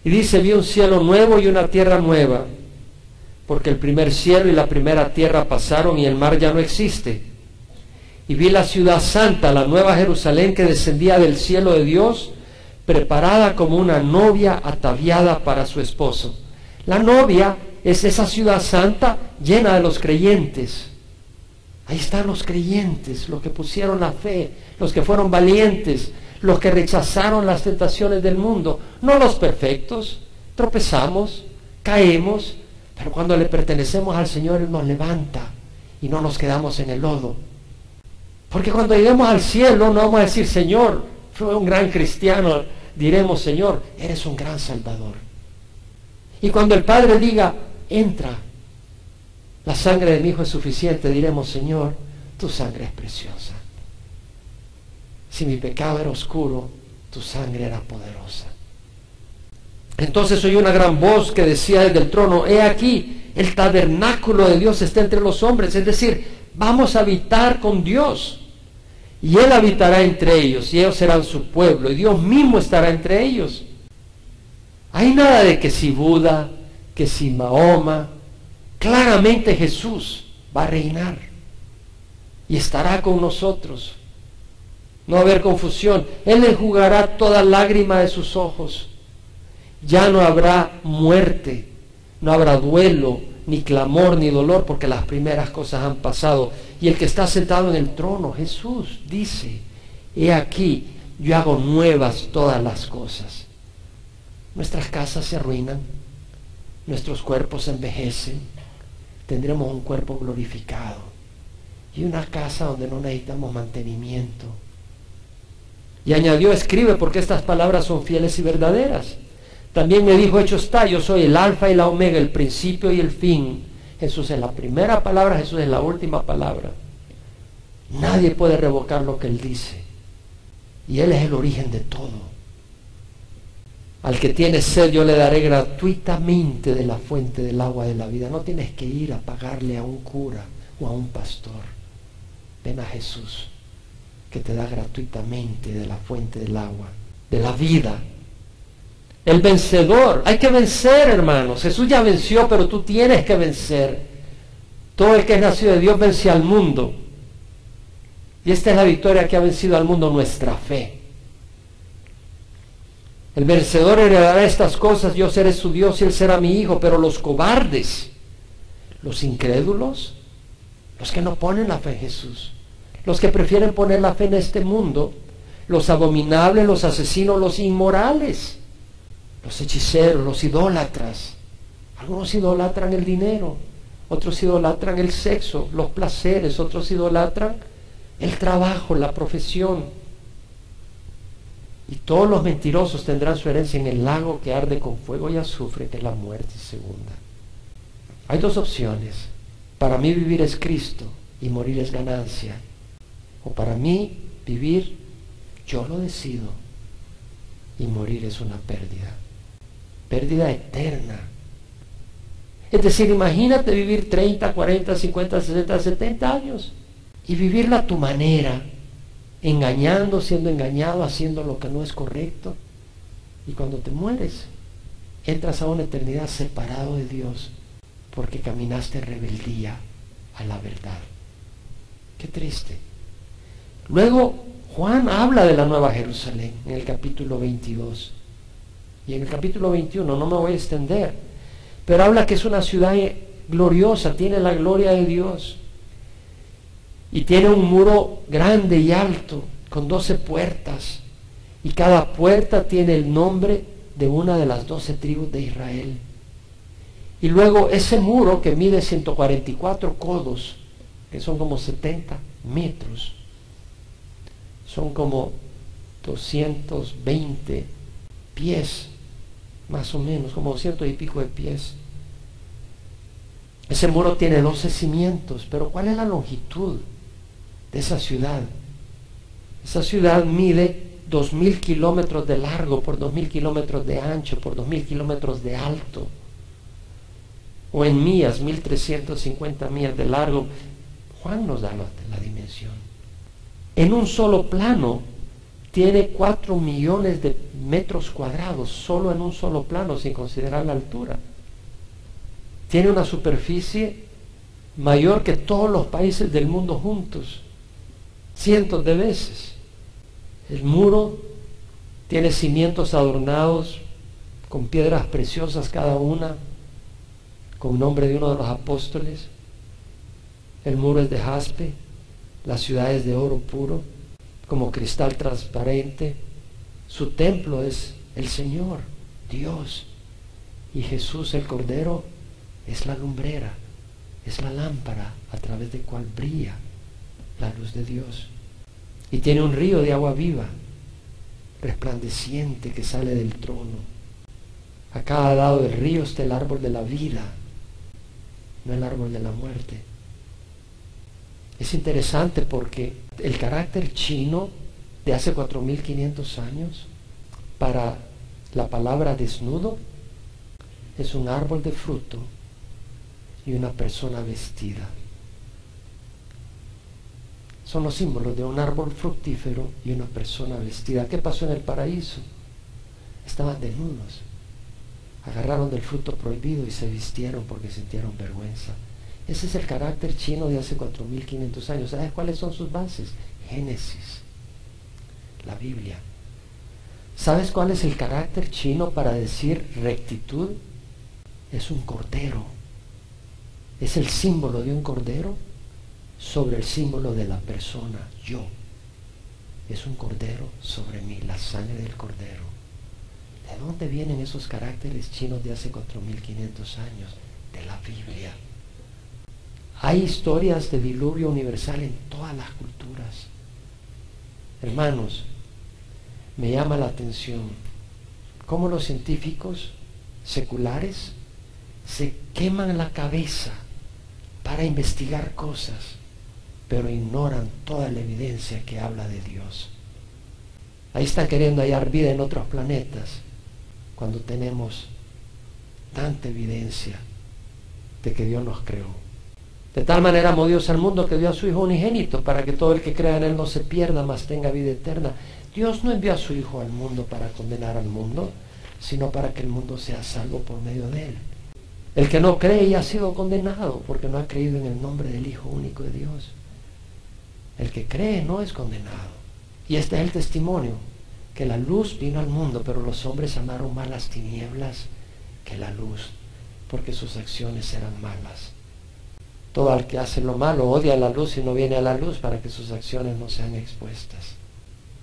Y dice: vi un cielo nuevo y una tierra nueva, porque el primer cielo y la primera tierra pasaron y el mar ya no existe. Y vi la ciudad santa, la nueva Jerusalén, que descendía del cielo de Dios, preparada como una novia ataviada para su esposo. La novia es esa ciudad santa llena de los creyentes. Ahí están los creyentes, los que pusieron la fe, los que fueron valientes, los que rechazaron las tentaciones del mundo, no los perfectos. Tropezamos, caemos, pero cuando le pertenecemos al Señor, Él nos levanta y no nos quedamos en el lodo. Porque cuando lleguemos al cielo no vamos a decir, Señor, fue un gran cristiano. Diremos, Señor, eres un gran Salvador. Y cuando el Padre diga, entra, la sangre de mi Hijo es suficiente, diremos, Señor, tu sangre es preciosa. Si mi pecado era oscuro, tu sangre era poderosa. Entonces oí una gran voz que decía desde el trono, he aquí, el tabernáculo de Dios está entre los hombres. Es decir, vamos a habitar con Dios. Y Él habitará entre ellos, y ellos serán su pueblo, y Dios mismo estará entre ellos. Hay nada de que si Buda, que si Mahoma. Claramente Jesús va a reinar y estará con nosotros. No va a haber confusión. Él enjugará toda lágrima de sus ojos. Ya no habrá muerte, no habrá duelo, ni clamor, ni dolor, porque las primeras cosas han pasado. Y el que está sentado en el trono, Jesús, dice, he aquí, yo hago nuevas todas las cosas. Nuestras casas se arruinan, nuestros cuerpos se envejecen, tendremos un cuerpo glorificado y una casa donde no necesitamos mantenimiento. Y añadió, escribe, porque estas palabras son fieles y verdaderas. También me dijo, hecho está, yo soy el alfa y la omega, el principio y el fin. Jesús es la primera palabra, Jesús es la última palabra. Nadie puede revocar lo que Él dice. Y Él es el origen de todo. Al que tiene sed yo le daré gratuitamente de la fuente del agua de la vida. No tienes que ir a pagarle a un cura o a un pastor. Ven a Jesús, que te da gratuitamente de la fuente del agua, de la vida. El vencedor, hay que vencer, hermanos. Jesús ya venció, pero tú tienes que vencer. Todo el que es nacido de Dios vence al mundo. Y esta es la victoria que ha vencido al mundo, nuestra fe. El vencedor heredará estas cosas, yo seré su Dios y Él será mi hijo. Pero los cobardes, los incrédulos, los que no ponen la fe en Jesús, los que prefieren poner la fe en este mundo, los abominables, los asesinos, los inmorales, los hechiceros, los idólatras. Algunos idolatran el dinero, otros idolatran el sexo, los placeres, otros idolatran el trabajo, la profesión. Y todos los mentirosos tendrán su herencia en el lago que arde con fuego y azufre, que es la muerte segunda. Hay dos opciones. Para mí vivir es Cristo y morir es ganancia. O para mí vivir, yo lo decido, y morir es una pérdida. Pérdida eterna. Es decir, imagínate vivir 30, 40, 50, 60, 70 años y vivirla a tu manera, engañando, siendo engañado, haciendo lo que no es correcto. Y cuando te mueres, entras a una eternidad separado de Dios porque caminaste en rebeldía a la verdad. Qué triste. Luego Juan habla de la Nueva Jerusalén en el capítulo 22 y en el capítulo 21, no me voy a extender, pero habla que es una ciudad gloriosa, tiene la gloria de Dios y tiene un muro grande y alto con 12 puertas, y cada puerta tiene el nombre de una de las 12 tribus de Israel. Y luego ese muro, que mide 144 codos, que son como 70 metros, son como 220 pies, más o menos, como 200 y pico de pies. Ese muro tiene 12 cimientos, pero ¿cuál es la longitud de esa ciudad? Esa ciudad mide 2000 kilómetros de largo por 2000 kilómetros de ancho por 2000 kilómetros de alto, o en millas, 1350 millas de largo. Juan nos da la dimensión. En un solo plano tiene 4 millones de metros cuadrados, solo en un solo plano, sin considerar la altura. Tiene una superficie mayor que todos los países del mundo juntos, cientos de veces. El muro tiene cimientos adornados con piedras preciosas cada una, con nombre de uno de los apóstoles. El muro es de jaspe, la ciudad es de oro puro, como cristal transparente. Su templo es el Señor, Dios. Y Jesús el Cordero es la lumbrera, es la lámpara a través de cual brilla la luz de Dios. Y tiene un río de agua viva, resplandeciente, que sale del trono. A cada lado del río está el árbol de la vida, no el árbol de la muerte. Es interesante porque el carácter chino de hace 4500 años para la palabra desnudo es un árbol de fruto y una persona vestida. Son los símbolos de un árbol fructífero y una persona vestida. ¿Qué pasó en el paraíso? Estaban desnudos. Agarraron del fruto prohibido y se vistieron porque sintieron vergüenza. Ese es el carácter chino de hace 4500 años. ¿Sabes cuáles son sus bases? Génesis, la Biblia. ¿Sabes cuál es el carácter chino para decir rectitud? Es un cordero. Es el símbolo de un cordero sobre el símbolo de la persona, yo. Es un cordero sobre mí, la sangre del cordero. ¿De dónde vienen esos caracteres chinos de hace 4500 años? De la Biblia. Hay historias de diluvio universal en todas las culturas. Hermanos, me llama la atención cómo los científicos seculares se queman la cabeza para investigar cosas, pero ignoran toda la evidencia que habla de Dios. Ahí están queriendo hallar vida en otros planetas, cuando tenemos tanta evidencia de que Dios nos creó. De tal manera amó Dios al mundo que dio a su Hijo unigénito, para que todo el que crea en Él no se pierda, mas tenga vida eterna. Dios no envió a su Hijo al mundo para condenar al mundo, sino para que el mundo sea salvo por medio de Él. El que no cree ya ha sido condenado, porque no ha creído en el nombre del Hijo único de Dios. El que cree no es condenado. Y este es el testimonio, que la luz vino al mundo, pero los hombres amaron más las tinieblas que la luz, porque sus acciones eran malas. Todo el que hace lo malo odia la luz y no viene a la luz, para que sus acciones no sean expuestas.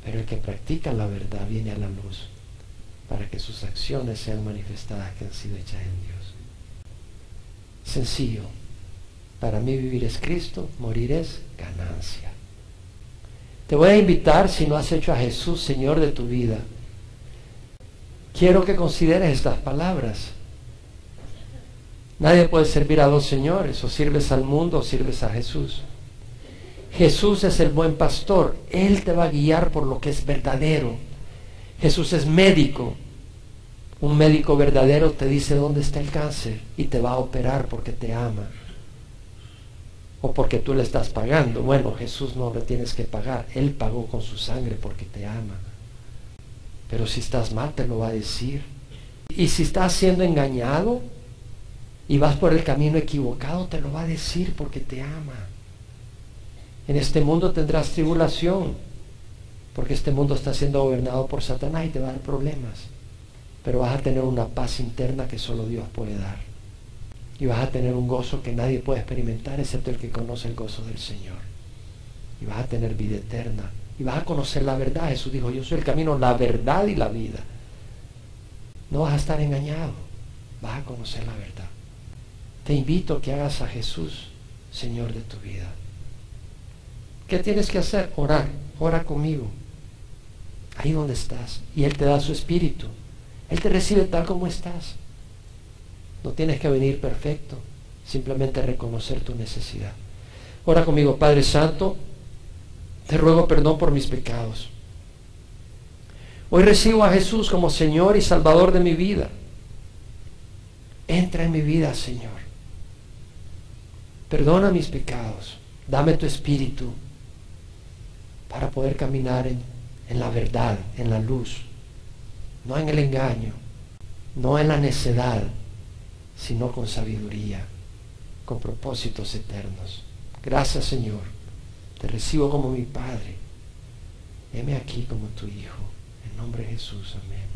Pero el que practica la verdad viene a la luz, para que sus acciones sean manifestadas que han sido hechas en Dios. Sencillo. Para mí vivir es Cristo, morir es ganancia. Te voy a invitar, si no has hecho a Jesús Señor de tu vida, quiero que consideres estas palabras. Nadie puede servir a dos señores, o sirves al mundo o sirves a Jesús. Jesús es el buen pastor, Él te va a guiar por lo que es verdadero. Jesús es médico. Un médico verdadero te dice dónde está el cáncer y te va a operar porque te ama. O porque tú le estás pagando. Bueno, Jesús no le tienes que pagar. Él pagó con su sangre porque te ama. Pero si estás mal, te lo va a decir. Y si estás siendo engañado y vas por el camino equivocado, te lo va a decir porque te ama. En este mundo tendrás tribulación, porque este mundo está siendo gobernado por Satanás y te va a dar problemas. Pero vas a tener una paz interna que solo Dios puede dar. Y vas a tener un gozo que nadie puede experimentar excepto el que conoce el gozo del Señor. Y vas a tener vida eterna. Y vas a conocer la verdad. Jesús dijo, yo soy el camino, la verdad y la vida. No vas a estar engañado. Vas a conocer la verdad. Te invito a que hagas a Jesús Señor de tu vida. ¿Qué tienes que hacer? Orar. Ora conmigo. Ahí donde estás. Y Él te da su espíritu. Él te recibe tal como estás. No tienes que venir perfecto, simplemente reconocer tu necesidad. Ora conmigo. Padre Santo, te ruego perdón por mis pecados. Hoy recibo a Jesús como Señor y Salvador de mi vida. Entra en mi vida, Señor. Perdona mis pecados. Dame tu espíritu para poder caminar en la verdad, en la luz. No en el engaño, no en la necedad, sino con sabiduría, con propósitos eternos. Gracias, Señor. Te recibo como mi Padre. Heme aquí como tu Hijo. En nombre de Jesús. Amén.